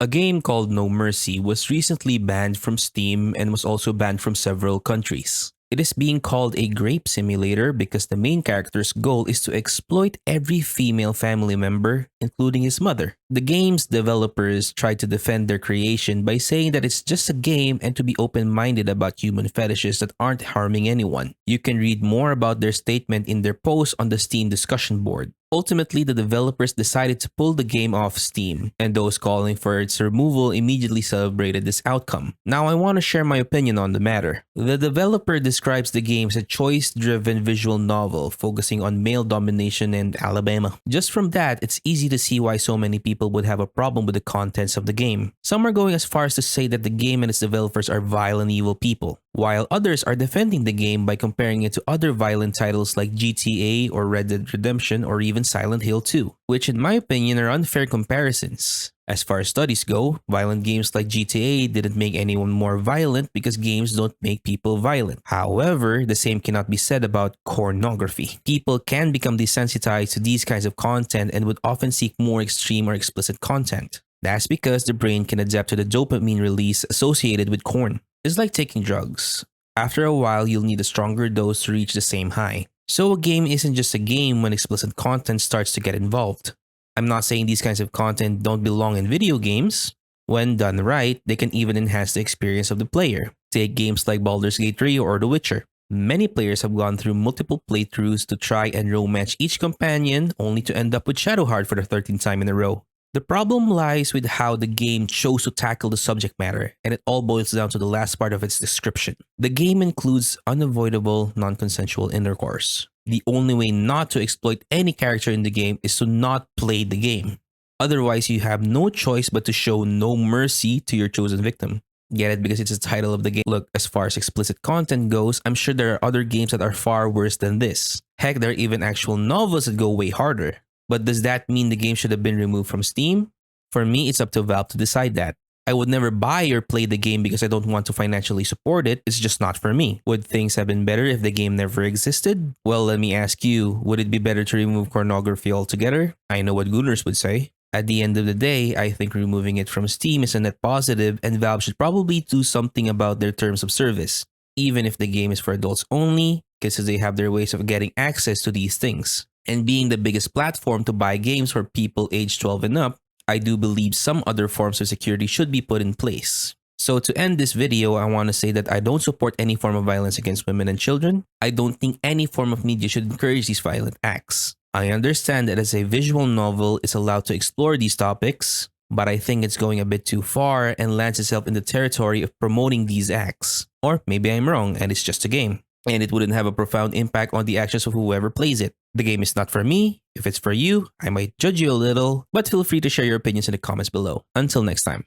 A game called No Mercy was recently banned from Steam and was also banned from several countries. It is being called a grape simulator because the main character's goal is to exploit every female family member, including his mother. The game's developers tried to defend their creation by saying that it's just a game and to be open-minded about human fetishes that aren't harming anyone. You can read more about their statement in their post on the Steam discussion board. Ultimately, the developers decided to pull the game off Steam, and those calling for its removal immediately celebrated this outcome. Now, I want to share my opinion on the matter. The developer describes the game as a choice-driven visual novel focusing on male domination in Alabama. Just from that, it's easy to see why so many people would have a problem with the contents of the game. Some are going as far as to say that the game and its developers are vile and evil people, while others are defending the game by comparing it to other violent titles like GTA or Red Dead Redemption or even Silent Hill 2, which in my opinion are unfair comparisons. As far as studies go, violent games like GTA didn't make anyone more violent because games don't make people violent. However, the same cannot be said about pornography. People can become desensitized to these kinds of content and would often seek more extreme or explicit content. That's because the brain can adapt to the dopamine release associated with porn. It's like taking drugs. After a while, you'll need a stronger dose to reach the same high. So a game isn't just a game when explicit content starts to get involved. I'm not saying these kinds of content don't belong in video games. When done right, they can even enhance the experience of the player. Take games like Baldur's Gate 3 or The Witcher. Many players have gone through multiple playthroughs to try and romance each companion only to end up with Shadowheart for the 13th time in a row. The problem lies with how the game chose to tackle the subject matter, and it all boils down to the last part of its description. The game includes unavoidable, non-consensual intercourse. The only way not to exploit any character in the game is to not play the game. Otherwise, you have no choice but to show no mercy to your chosen victim. Get it? Because it's the title of the game. Look, as far as explicit content goes, I'm sure there are other games that are far worse than this. Heck, there are even actual novels that go way harder. But does that mean the game should have been removed from Steam? For me, it's up to Valve to decide that. I would never buy or play the game because I don't want to financially support it. It's just not for me. Would things have been better if the game never existed? Well, let me ask you, would it be better to remove pornography altogether? I know what Gooners would say. At the end of the day, I think removing it from Steam is a net positive, and Valve should probably do something about their terms of service, even if the game is for adults only, because they have their ways of getting access to these things. And being the biggest platform to buy games for people aged 12 and up, I do believe some other forms of security should be put in place. So to end this video, I want to say that I don't support any form of violence against women and children. I don't think any form of media should encourage these violent acts. I understand that as a visual novel, it's allowed to explore these topics, but I think it's going a bit too far and lands itself in the territory of promoting these acts. Or maybe I'm wrong and it's just a game, and it wouldn't have a profound impact on the actions of whoever plays it. The game is not for me. If it's for you, I might judge you a little, but feel free to share your opinions in the comments below. Until next time.